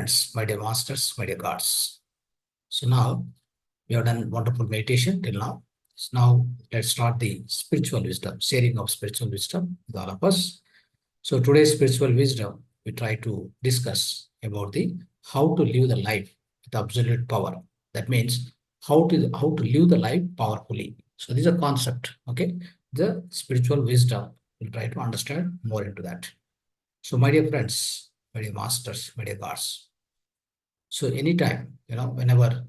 friends, my dear masters, my dear gods. So now we have done wonderful meditation till now. So now let's start the spiritual wisdom, sharing of spiritual wisdom with all of us. So today's spiritual wisdom, we try to discuss about the how to live the life with absolute power. That means how to live the life powerfully. So this is a concept. Okay, the spiritual wisdom. We'll try to understand more into that. So my dear friends, my dear masters, my dear gods. So anytime, whenever,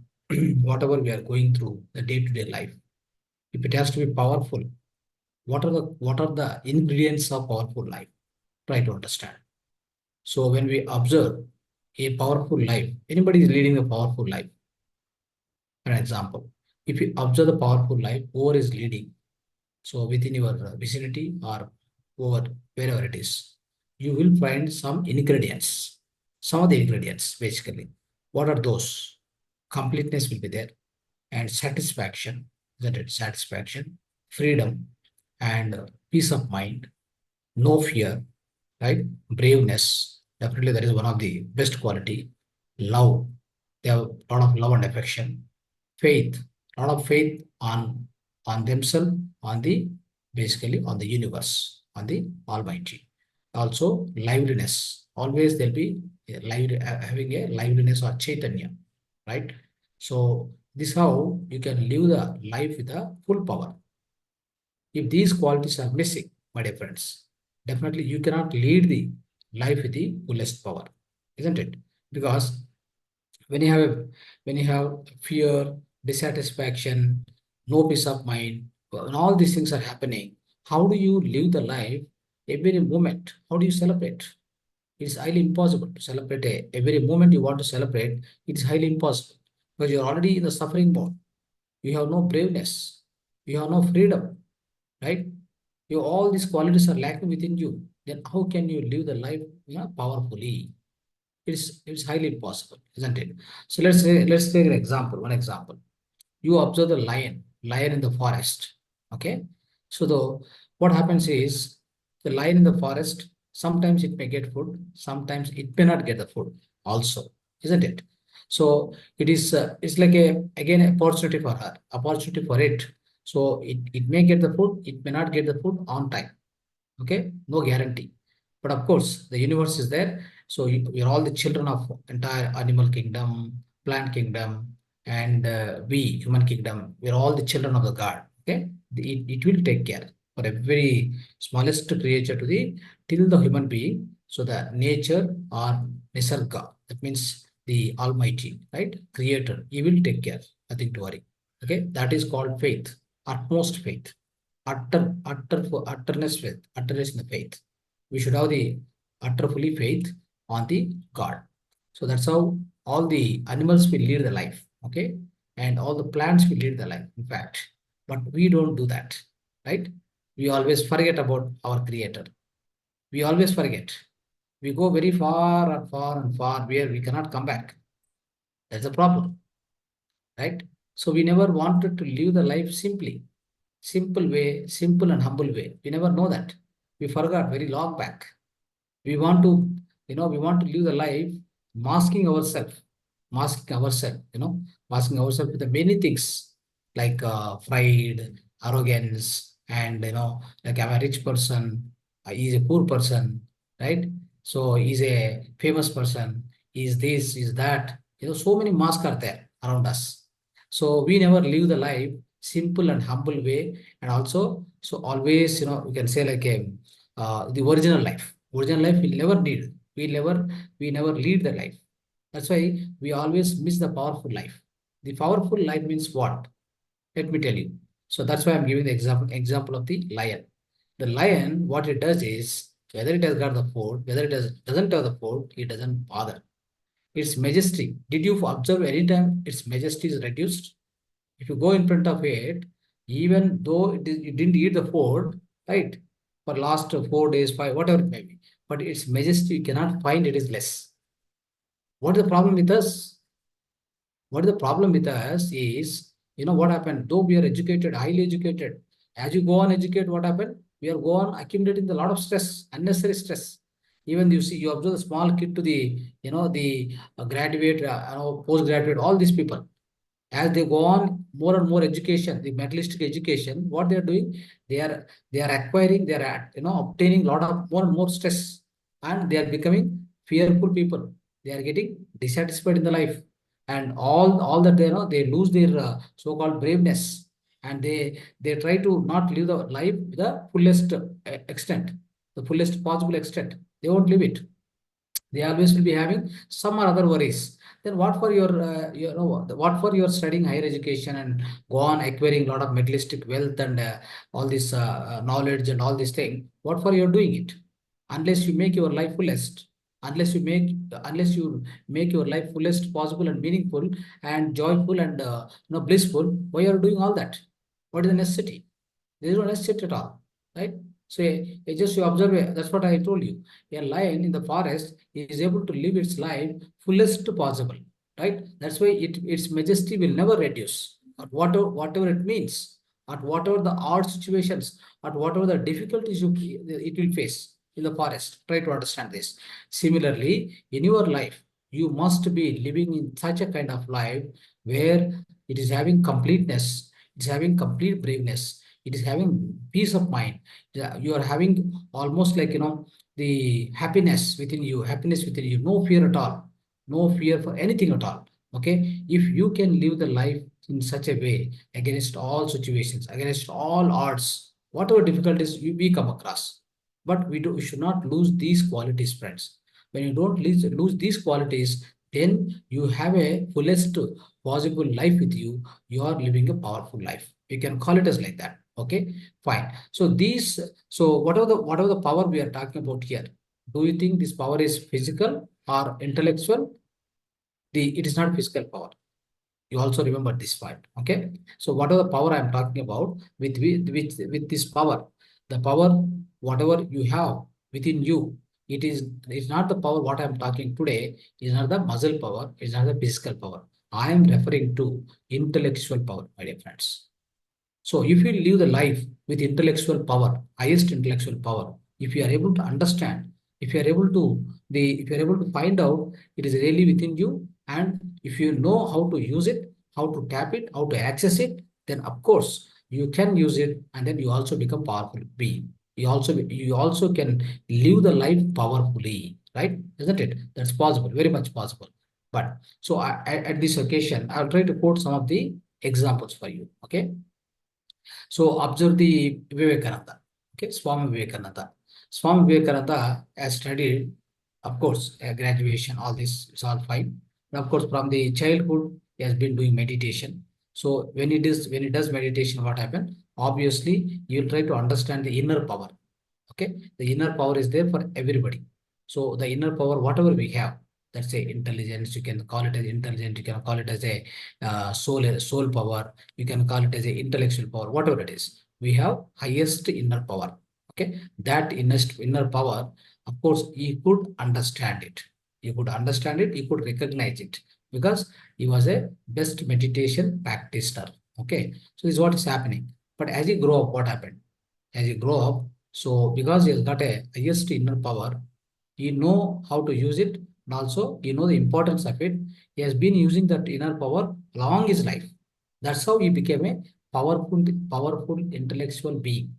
whatever we are going through the day-to-day life, if it has to be powerful, what are the ingredients of powerful life? Try to understand. So when we observe a powerful life, anybody is leading a powerful life. For example, if you observe the powerful life, whoever is leading, so within your vicinity or over wherever it is, you will find some ingredients. Some of the ingredients, basically. What are those? Completeness will be there, and satisfaction, isn't it? Satisfaction, freedom, and peace of mind, no fear, right? Braveness, definitely that is one of the best quality. Love, they have a lot of love and affection. Faith, a lot of faith on themselves, on the basically on the universe, on the Almighty. Also, liveliness. Always there'll be having a liveliness or chaitanya, right? So this is how you can live the life with a full power. If these qualities are missing, my dear friends, definitely you cannot lead the life with the fullest power, isn't it? Because when you have when you have fear, dissatisfaction, no peace of mind, when all these things are happening, how do you live the life every moment? How do you celebrate? It's highly impossible to celebrate every moment you want to celebrate. It is highly impossible because you're already in the suffering mode. You have no braveness. You have no freedom, right? All these qualities are lacking within you. Then how can you live the life, powerfully? It's highly impossible, isn't it? So let's take an example. One example. You observe the lion in the forest. Okay. So what happens is the lion in the forest, sometimes it may get food, sometimes it may not get the food also, isn't it? So it's like a again opportunity for her, opportunity for it. So it may get the food, it may not get the food on time. Okay, no guarantee. But of course, the universe is there. So we are all the children of entire animal kingdom, plant kingdom, and we, human kingdom. We are all the children of the God. Okay, it will take care for every smallest creature to the till the human being. So the nature or nisarga, that means the Almighty, right? Creator, He will take care. Nothing to worry. Okay, that is called faith, utmost faith, utterness in the faith. We should have the utterly faith on the God. So that's how all the animals will lead the life, okay, and all the plants will lead the life. In fact, but we don't do that, right? We always forget about our Creator. We always forget. We go very far and far and far where we cannot come back. That's the problem, right? So we never wanted to live the life simply. Simple way, simple and humble way. We never know that. We forgot very long back. We want to, we want to live the life masking ourselves, masking ourselves with the many things like pride, arrogance, and like I'm a rich person, he's a poor person, right? So he's a famous person, he's this, is that. So many masks are there around us. So we never live the life simple and humble way, and also so always we can say like a the original life. Original life we never need. We never lead the life. That's why we always miss the powerful life. The powerful life means what? Let me tell you. So that's why I'm giving the example of the lion. The lion, what it does is whether it has got the food, whether doesn't have the food, it doesn't bother. Its majesty. Did you observe any time its majesty is reduced? If you go in front of it, even though it didn't eat the food, right, for last 4 days, five, whatever it may be, but its majesty you cannot find it is less. What is the problem with us? What is the problem with us is, what happened? Though we are educated, highly educated, as you go on educate, what happened? We are go on accumulating a lot of stress, unnecessary stress. Even you see, you observe the small kid to the, the graduate, postgraduate, all these people, as they go on more and more education, the materialistic education, what they are doing, they are acquiring, they are obtaining a lot of more and more stress, and they are becoming fearful people. They are getting dissatisfied in the life, and all that they lose their so-called braveness, and they try to not live the life to the fullest extent, the fullest possible extent. They won't live it. They always will be having some or other worries. Then what for your what for your studying higher education and go on acquiring a lot of materialistic wealth and all this knowledge and all these things? What for you're doing it? Unless you make your life fullest, unless you make your life fullest possible and meaningful and joyful and blissful, why are you doing all that? What is the necessity? There is no necessity at all, right? So just you observe, that's what I told you. A lion in the forest is able to live its life fullest possible, right? That's why its majesty will never reduce, at whatever it means, at whatever the odd situations, at whatever the difficulties it will face in the forest. Try to understand this. Similarly, in your life, you must be living in such a kind of life where it is having completeness, it's having complete braveness, it is having peace of mind. Yeah, you are having almost like the happiness within you, no fear at all, no fear for anything at all. Okay, if you can live the life in such a way, against all situations, against all odds, whatever difficulties we come across, but we should not lose these qualities, friends. When you don't lose these qualities, then you have a fullest possible life with you. You are living a powerful life. You can call it as like that. Okay, fine. So whatever the power we are talking about here, do you think this power is physical or intellectual? It is not physical power. You also remember this point. Okay. So whatever the power I'm talking about, with this power, the power, whatever you have within you, it's not the power what I'm talking today, is not the muscle power, it's not the physical power. I am referring to intellectual power, my dear friends. So if you live the life with intellectual power, highest intellectual power, if you are able to understand, if you are able to find out it is really within you, and if you know how to use it, how to tap it, how to access it, then of course you can use it, and then you also become powerful being. You also can live the life powerfully, right? Isn't it? That's possible, very much possible. But so at this occasion, I'll try to quote some of the examples for you. Okay. So observe the Vivekananda. Okay, Swami Vivekananda. Swami Vivekananda has studied, of course, graduation, all this is all fine. And of course, from the childhood, he has been doing meditation. So when he does meditation, what happened? Obviously, you'll try to understand the inner power. Okay, the inner power is there for everybody. So the inner power, whatever we have, let's say intelligence, you can call it as intelligence, you can call it as a soul power, you can call it as a intellectual power, whatever it is. We have highest inner power. Okay, that inner power, of course, he could understand it. He could understand it, he could recognize it, because he was a best meditation practitioner. Okay, so this is what is happening. But as he grow up, what happened? As he grow up, so because he has got a highest inner power, he know how to use it, and also he know the importance of it. He has been using that inner power along his life. That's how he became a powerful intellectual being,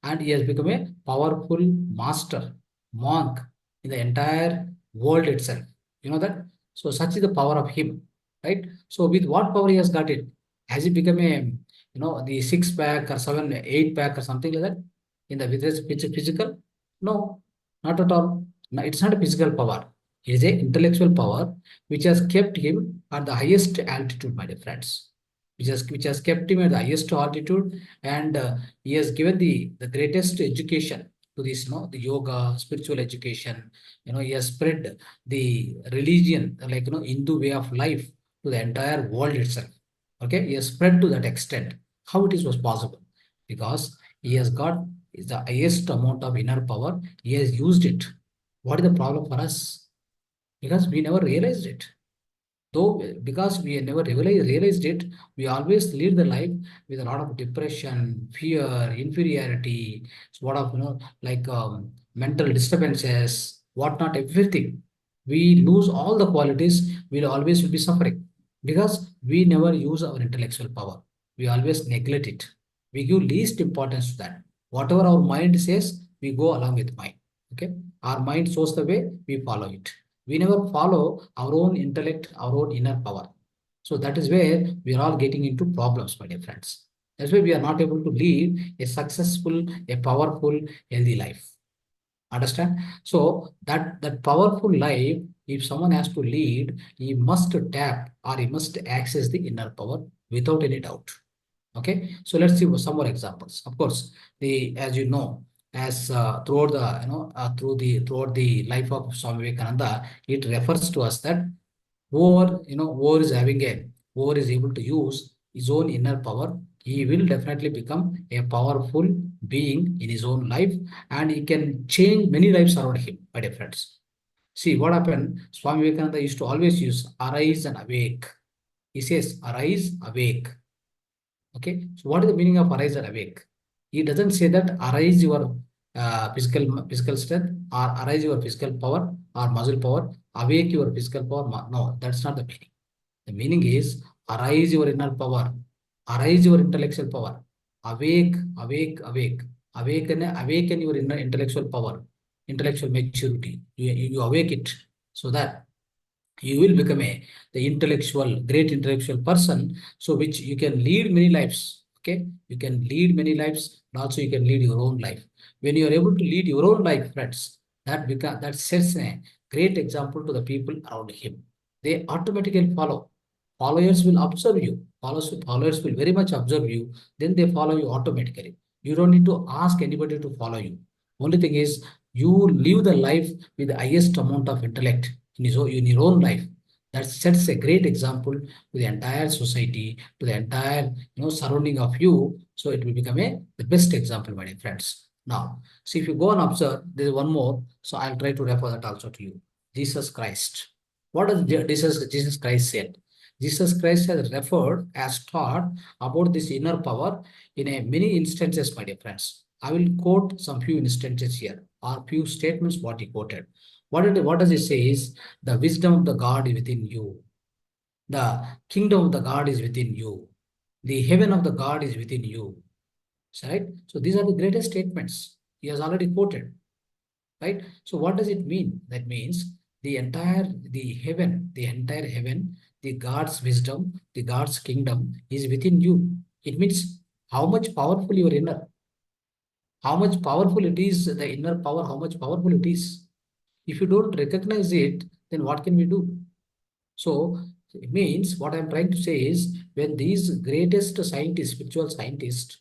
and he has become a powerful master, monk in the entire world itself. You know that? So such is the power of him, right? So with what power he has got it? Has he become a, the six pack or seven, eight pack or something like that? In the with his physical? No, not at all. No, it's not a physical power. It is a intellectual power which has kept him at the highest altitude, my dear friends. Which has kept him at the highest altitude, and he has given the greatest education to this, the yoga, spiritual education. He has spread the religion, like, Hindu way of life to the entire world itself. Okay, he has spread to that extent. How it is was possible? Because he has got the highest amount of inner power. He has used it. What is the problem for us? Because we never realized it. Though, because we never realized it, we always lead the life with a lot of depression, fear, inferiority, sort of, like mental disturbances, what not everything. We lose all the qualities, we'll always will be suffering because we never use our intellectual power. We always neglect it. We give least importance to that. Whatever our mind says, we go along with mind. Okay. Our mind shows the way, we follow it. We never follow our own intellect, our own inner power. So that is where we are all getting into problems, my dear friends. That's why we are not able to lead a successful, a powerful, healthy life. Understand? So that powerful life, if someone has to lead, he must tap or he must access the inner power without any doubt. Okay, so let's see some more examples. Of course, the as you know, as throughout the throughout the life of Swami Vivekananda, it refers to us that whoever is having whoever is able to use his own inner power, he will definitely become a powerful being in his own life, and he can change many lives around him, my dear friends. See what happened. Swami Vivekananda used to always use arise and awake. He says, arise, awake. Okay, so what is the meaning of arise and awake? He doesn't say that arise your physical strength or arise your physical power or muscle power, awake your physical power. No, that's not the meaning. The meaning is arise your inner power, arise your intellectual power, awake, awake, awake, awaken your inner intellectual power, intellectual maturity. You awake it so that you will become the great intellectual person, so which you can lead many lives. Okay, you can lead many lives, and also you can lead your own life. When you are able to lead your own life, friends, that sets a great example to the people around him. They automatically follow. Followers will observe you. Followers will very much observe you. Then they follow you automatically. You don't need to ask anybody to follow you. Only thing is, you live the life with the highest amount of intellect in your own life. That sets a great example to the entire society, to the entire surrounding of you. So it will become the best example, my dear friends. Now, see if you go and observe, there is one more. So I'll try to refer that also to you. Jesus Christ. What does Jesus Christ said? Jesus Christ has referred, as taught about this inner power in a many instances, my dear friends. I will quote some few instances here, or few statements what he quoted. What does it say is, the wisdom of the God is within you. The kingdom of the God is within you. The heaven of the God is within you. Right? So these are the greatest statements he has already quoted. Right? So what does it mean? That means the entire heaven, the God's wisdom, the God's kingdom is within you. It means how much powerful you are inner, how much powerful it is, the inner power, how much powerful it is. If you don't recognize it, then what can we do? So it means what I'm trying to say is, when these greatest scientists, spiritual scientists,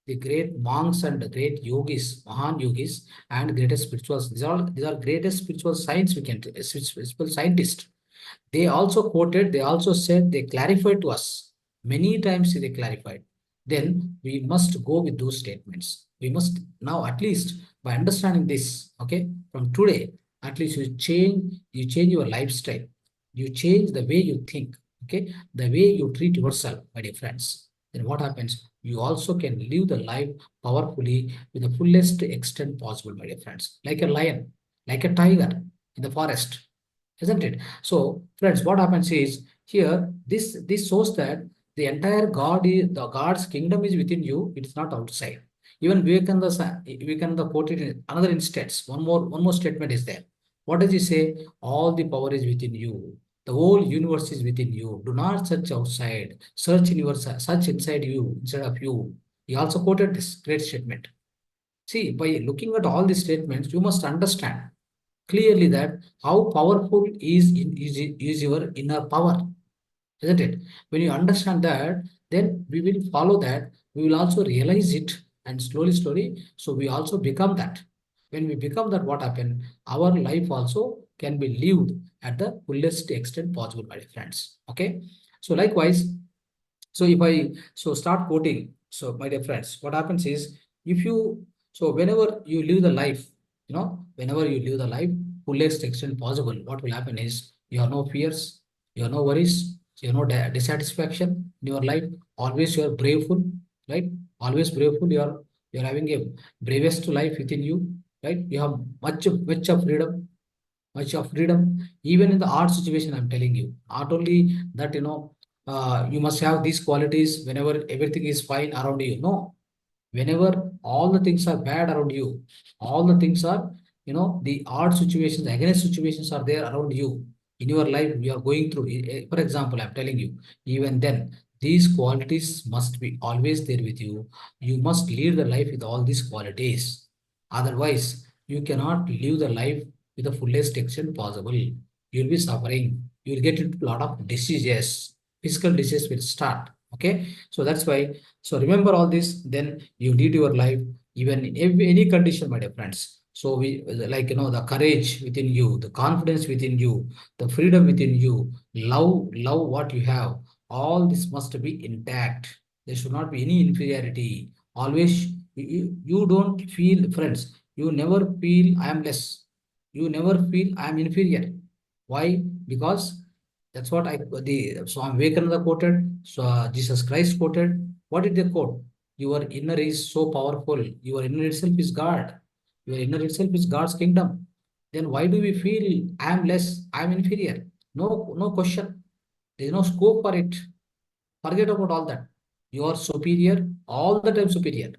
the great monks and the great yogis, Mahan yogis, and greatest spirituals, these are greatest spiritual science we can spiritual scientists. They also quoted, they also said, they clarified to us. Many times they clarified. Then we must go with those statements. We must now, at least by understanding this, okay, from today, at least you change your lifestyle. You change the way you think, okay, the way you treat yourself, my dear friends. Then what happens? You also can live the life powerfully with the fullest extent possible, my dear friends. Like a lion, like a tiger in the forest, isn't it? So, friends, what happens is, here this shows that the entire the God's kingdom is within you. It is not outside. Even Vivekananda quoted in another instance. One more statement is there. What does he say? All the power is within you. The whole universe is within you. Do not search outside. Search inside you, instead of you. He also quoted this great statement. See, by looking at all these statements, you must understand clearly that how powerful is your inner power, isn't it? When you understand that, then we will follow that. We will also realize it, and slowly, so we also become that. When we become that, what happens? Our life also can be lived at the fullest extent possible, my dear friends. Okay. So likewise, so if I start quoting, so my dear friends, what happens is, if you whenever you live the life, whenever you live the life fullest extent possible, what will happen is, you have no fears, you have no worries, you have no dissatisfaction in your life. Always you are braveful, right? Always braveful. You are having a bravest life within you, right? You have much of freedom. much of freedom. Even in the art situation, I'm telling you, not only that, you must have these qualities whenever everything is fine around you. No, whenever all the things are bad around you, all the things are, the odd situations, against situations are there around you in your life, you are going through. For example, I'm telling you, even then, these qualities must be always there with you. You must lead the life with all these qualities. Otherwise, you cannot live the life with the fullest extent possible. You'll be suffering. You'll get into a lot of diseases. Physical disease will start. Okay. So that's why. So remember all this, then you lead your life even in any condition, my dear friends. So we like, the courage within you, the confidence within you, the freedom within you, love what you have. All this must be intact. There should not be any inferiority. Always you don't feel, friends, you never feel I am less. You never feel I am inferior. Why? Because that's what the Swami Vivekananda quoted, so Jesus Christ quoted. What did they quote? Your inner is so powerful. Your inner itself is God. Your inner itself is God's kingdom. Then why do we feel I am less, I am inferior? No, no question. There is no scope for it. Forget about all that. You are superior, all the time superior.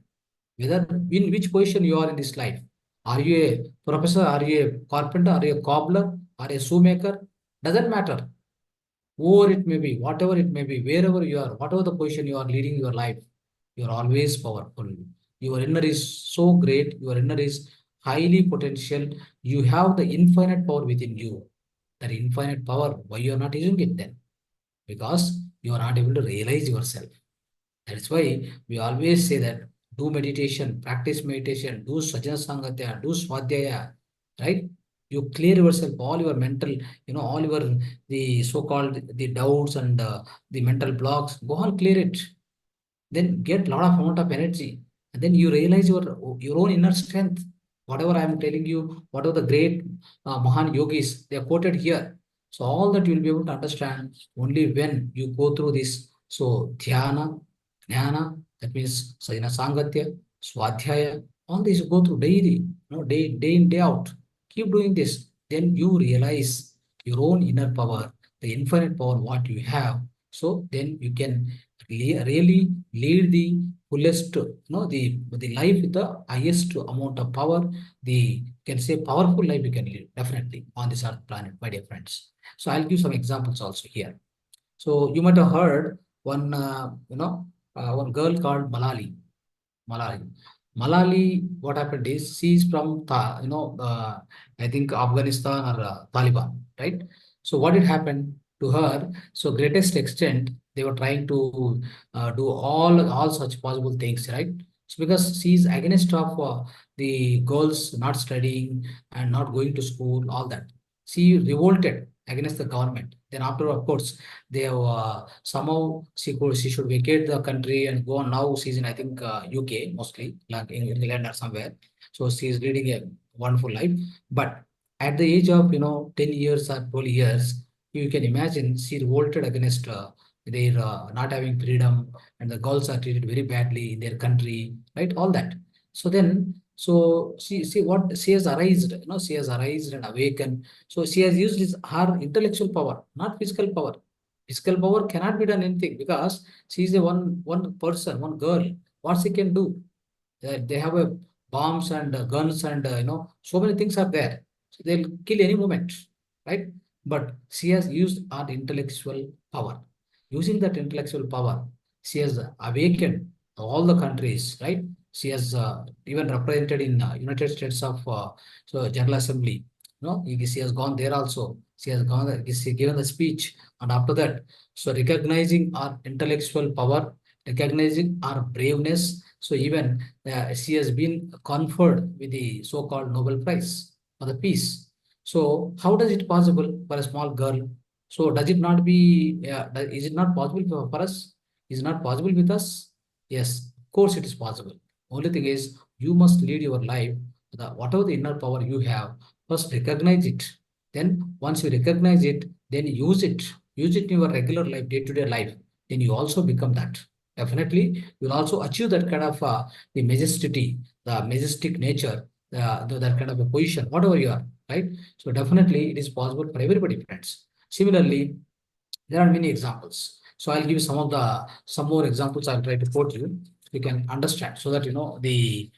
Whether in which position you are in this life. Are you a professor? Are you a carpenter? Are you a cobbler? Are you a shoemaker? Doesn't matter. Or it may be, whatever it may be, wherever you are, whatever the position you are leading your life, you are always powerful. Your inner is so great, your inner is highly potential. You have the infinite power within you. That infinite power, why you are not using it then? Because you are not able to realize yourself. That's why we always say that do meditation, do sajana sangatya, do swadhyaya, right? You clear yourself, all your mental, all your the so-called the doubts and the mental blocks. Go on, clear it. Then get a lot of amount of energy, and then you realize your own inner strength. Whatever I am telling you, whatever the great Mahan yogis they are quoted here. So all that you will be able to understand only when you go through this. So dhyana, jnana, that means sajna sangatya, swadhyaya, all these you go through daily, day in, day out. Keep doing this. Then you realize your own inner power, the infinite power what you have. So then you can really lead the fullest, the life with the highest amount of power, the can say powerful life you can live definitely on this earth planet, my dear friends. So I'll give some examples also here. So you might have heard one girl called Malali. Malali, what happened is she's from, I think Afghanistan or Taliban, right? So what did happen to her? So greatest extent, they were trying to do all such possible things, right? So because she's against of the girls not studying and not going to school, all that. She revolted against the government. Then after, of course, they have somehow she should vacate the country and go on. Now she's in, I think, UK mostly, like in England or somewhere. So she's leading a wonderful life. But at the age of 10 years or 12 years, you can imagine she revolted against their not having freedom, and the girls are treated very badly in their country, right? All that. So then, so she what she has arisen, she has arisen and awakened. So she has used her intellectual power, not physical power. Physical power cannot be done anything because she is a one person, one girl. What she can do? They have a bombs and guns and so many things are there. So they'll kill any moment, right? But she has used her intellectual power. Using that intellectual power, she has awakened all the countries, right? She has even represented in United States of so General Assembly. She has gone there also. She has gone. She given the speech, and after that, so recognizing our intellectual power, recognizing our braveness. So even she has been conferred with the so-called Nobel Prize for the peace. So how does it possible for a small girl? So does it not be? Is it not possible for us? Is it not possible with us? Yes, of course it is possible. Only thing is you must lead your life. Whatever the inner power you have, first recognize it. Then once you recognize it, then use it. Use it in your regular life, day-to-day life. Then you also become that. Definitely, you will also achieve that kind of the majestic nature, that kind of a position, whatever you are. right? So definitely it is possible for everybody, friends. Similarly, there are many examples. So I'll give you some more examples. I'll try to quote you. You can understand so that you know the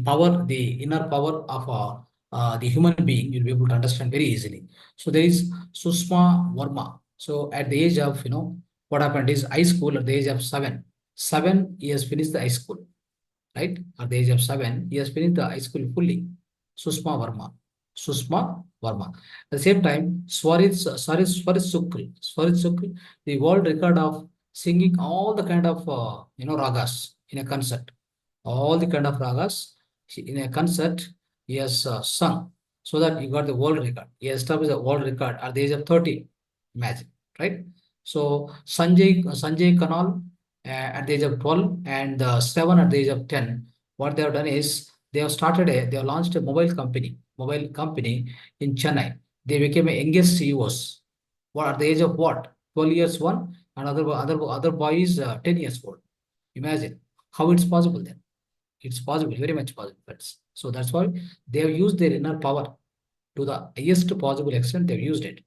power, the inner power of the human being. You'll be able to understand very easily. So there is Susma Verma. So at the age of what happened is high school at the age of 7, he has finished the high school, right? At the age of 7, he has finished the high school fully. Susma Verma. Susma Verma. At the same time, Swarit Sukl, the world record of singing all the kind of ragas in a concert. All the kind of ragas in a concert he has sung, so that he got the world record. He established a world record at the age of 30. Imagine, right? So Sanjay Kanal at the age of 12 and 7 at the age of 10, what they have done is they have launched a mobile company in Chennai. They became a youngest CEOs. What at the age of what? 12 years one, and other boy is 10 years old. Imagine how it's possible then. It's possible, very much possible. So that's why they have used their inner power to the highest possible extent. They've used it.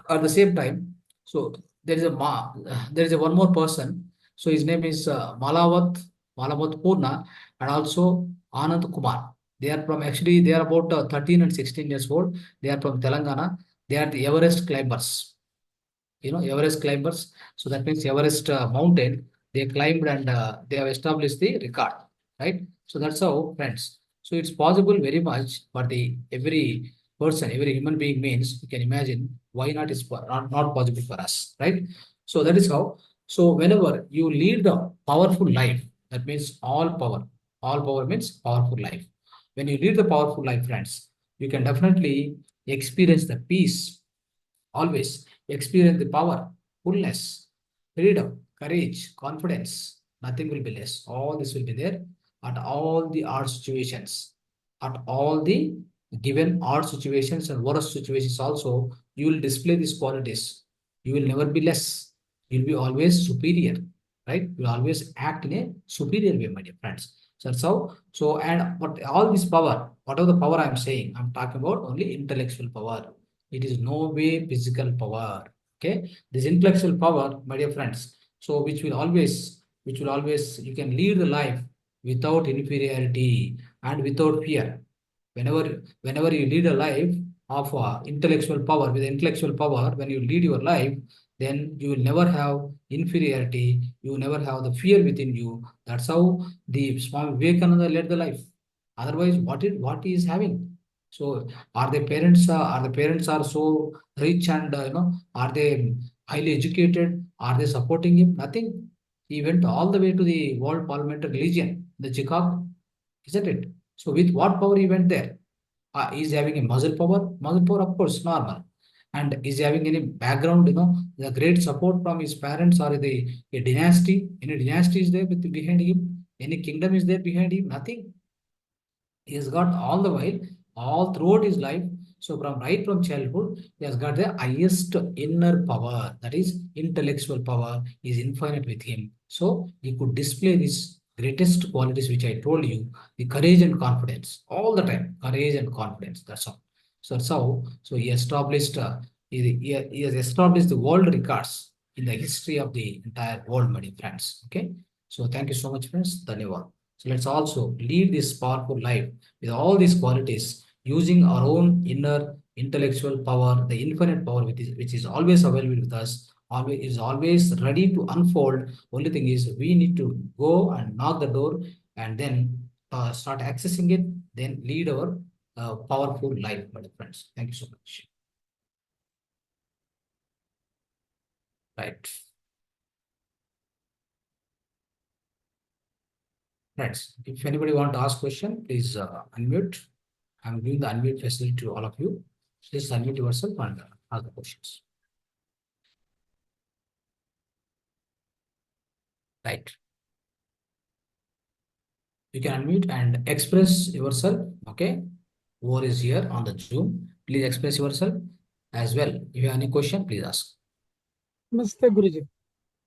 At the same time, so there is a one more person. So his name is Malavat Purna, and also Anand Kumar. They are about 13 and 16 years old. They are from Telangana. They are the Everest climbers. Everest climbers. So that means Everest mountain, they climbed and they have established the record, right? So that's how, friends. So it's possible very much, but the every person, every human being means you can imagine why not is not possible for us, right? So that is how. So whenever you lead the powerful life, that means all power. All power means powerful life. When you lead the powerful life, friends, you can definitely experience the peace. Always experience the power, fullness, freedom, courage, confidence. Nothing will be less. All this will be there at all the art situations. At all the given art situations and worst situations also, you will display these qualities. You will never be less. You'll be always superior, right? You'll always act in a superior way, my dear friends. So that's how. So, and but all this power, whatever the power I'm saying, I'm talking about only intellectual power. It is no way physical power. Okay, this intellectual power, my dear friends. So which will always, you can lead the life without inferiority and without fear. Whenever you lead a life of intellectual power, with intellectual power, when you lead your life, then you will never have inferiority. You will never have the fear within you. That's how the Swami Vivekananda led the life. Otherwise, what he is having? So are the parents are so rich and are they highly educated? Are they supporting him? Nothing. He went all the way to the World Parliamentary Religion, the Chicago, isn't it? So with what power he went there? Is having a muscle power? Muscle power, of course, normal. And is having any background, the great support from his parents or a dynasty? Any dynasty is there behind him? Any kingdom is there behind him? Nothing. He has got all the while, all throughout his life. So from childhood, he has got the highest inner power, that is intellectual power, is infinite with him. So he could display these greatest qualities which I told you, the courage and confidence, all the time, courage and confidence. That's all. So that's how. So he established. He has established the world records in the history of the entire world, my dear friends. Okay. So thank you so much, friends. Dhanyavad. So let's also lead this powerful life with all these qualities, using our own inner intellectual power, the infinite power which is always available with us, always is always ready to unfold. Only thing is we need to go and knock the door and then start accessing it, then lead our powerful life, my friends. Thank you so much. Right. Friends, if anybody want to ask question, please unmute. I'm giving the unmute facility to all of you. Please unmute yourself and ask the questions. Right. You can unmute and express yourself. Okay. Who is here on the Zoom? Please express yourself as well. If you have any question, please ask. ನಮಸ್ತೆ ಗುರುಜಿ.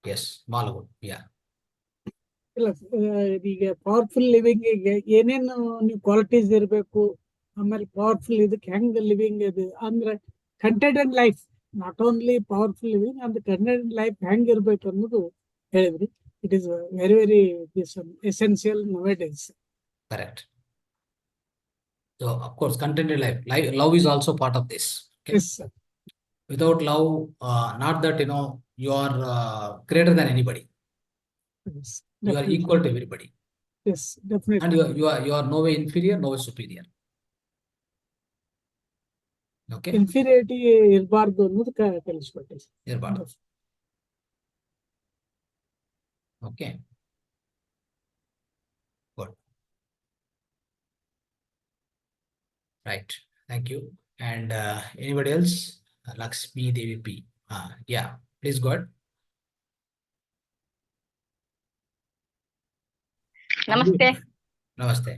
Yes, Malavu. Yeah. ಇಲ್ಲ ಈಗ powerful living ಏನೇನು ನೀವು qualities ಇರಬೇಕು ಆಮೇಲೆ powerful ಇದಕ್ಕೆ ಹೆಂಗ್ living ಇದು ಅಂದ್ರೆ content life, not only powerful living ಅಂದ್ರೆ ಕಂಟೆಂಟ್ ಲೈಫ್ ಹೆಂಗ್ ಇರ್ಬೇಕು ಅನ್ನೋದು ಹೇಳಿದ್ರಿ. It is very very essential now days. Correct. So, of course, contented life. Love is also part of this. Okay. Yes sir. Without love, not that you are greater than anybody. You are equal to everybody, yes definitely. and you are no way inferior, no way superior. Okay. Inferiority ಇರಬಾರ್ದು ಅನ್ನೋದು ಕಲಿಸ್ಕೊಟ್ಟೆ. ಇರಬಾರ್ದು. Okay. Good. Right. Thank you. And anybody else? Lakshmi Devi P. Yeah. Please go ahead. ನಮಸ್ತೆ. ನಮಸ್ತೆ.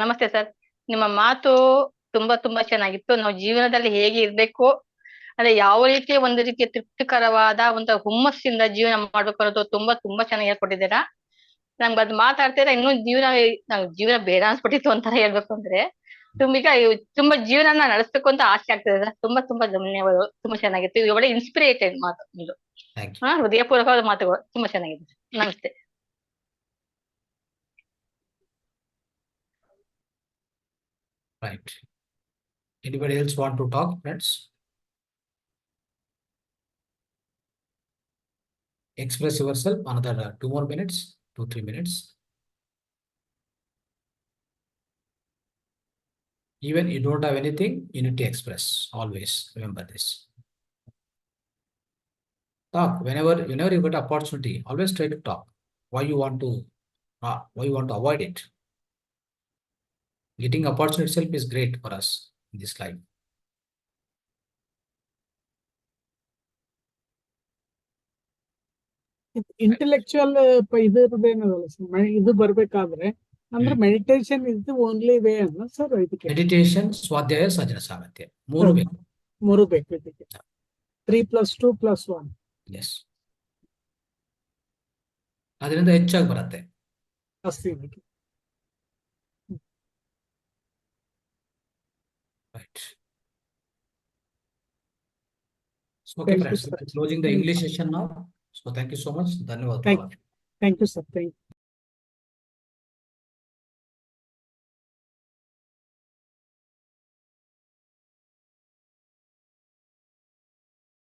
ನಮಸ್ತೆ sir. ನಿಮ್ಮ ಮಾತು ತುಂಬಾ ತುಂಬಾ ಚೆನ್ನಾಗಿತ್ತು. ನಾವು ಜೀವನದಲ್ಲಿ ಹೇಗೆ ಇರ್ಬೇಕು ಅಂದ್ರೆ ಯಾವ ರೀತಿಯ ಒಂದು ರೀತಿಯ ತೃಪ್ತಿಕರವಾದ ಒಂದು ಹುಮ್ಮಸ್ಸಿಂದ ಜೀವನ ಮಾಡ್ಬೇಕು ಅನ್ನೋದು ತುಂಬಾ ತುಂಬಾ ಚೆನ್ನಾಗಿ ಹೇಳ್ಕೊಟ್ಟಿದ್ದೀರಾ. ನಮ್ಗೆ ಅದ್ ಮಾತಾಡ್ತೀರಾ ಇನ್ನೂ ಜೀವನ ಬೇಡ ಅನ್ಸ್ಬಿಟ್ಟಿತ್ತು ಅಂತಾರ ಹೇಳ್ಬೇಕು ಅಂದ್ರೆ. ತುಂಬಾ ಜೀವನನ ನಡೆಸ್ಬೇಕು ಅಂತ ಆಸೆ ಆಗ್ತದೆ ಸರ್. ತುಂಬಾ ತುಂಬಾ ಧನ್ಯವಾದಗಳು. ತುಂಬಾ ಚೆನ್ನಾಗಿತ್ತು. ಇದು ಒಳ್ಳೆ ಇನ್ಸ್ಪಿರೇಟೆಡ್ ಮಾತು ಇದು. ಹೃದಯಪೂರ್ವಕವಾದ ಮಾತುಗಳು ತುಂಬಾ ಚೆನ್ನಾಗಿದೆ. ನಮಸ್ತೆ. Right. Anybody else want to talk, friends? Express yourself another 2 more minutes, 2-3 minutes. Even you don't have anything, you need to express. Always remember this. Talk whenever you get opportunity. Always try to talk. Why you want to avoid it? Getting opportunity itself is great for us in this life. Intellectual ಇದು ಇರೋದೇನಲ್ಲ sir, ಇದು ಬರ್ಬೇಕಾದ್ರೆ ಅಂದ್ರೆ meditation is the only way ಅನ್ನ sir. ಇದಕ್ಕೆ meditation, ಸ್ವಾಧ್ಯಾಯ, ಸಜನ ಸಾಮರ್ಥ್ಯ ಮೂರು ಬೇಕು. ಮೂರು ಬೇಕು ಇದಕ್ಕೆ. 3+2+1. ಎಸ್. ಅದರಿಂದ ಹೆಚ್ಚಾಗಿ ಬರುತ್ತೆ ಅಷ್ಟೇ ಇದಕ್ಕೆ. Right. So, okay, friends, closing the English session now. So, thank you so much. Dhanyawad. Thank you, sir. Thank you.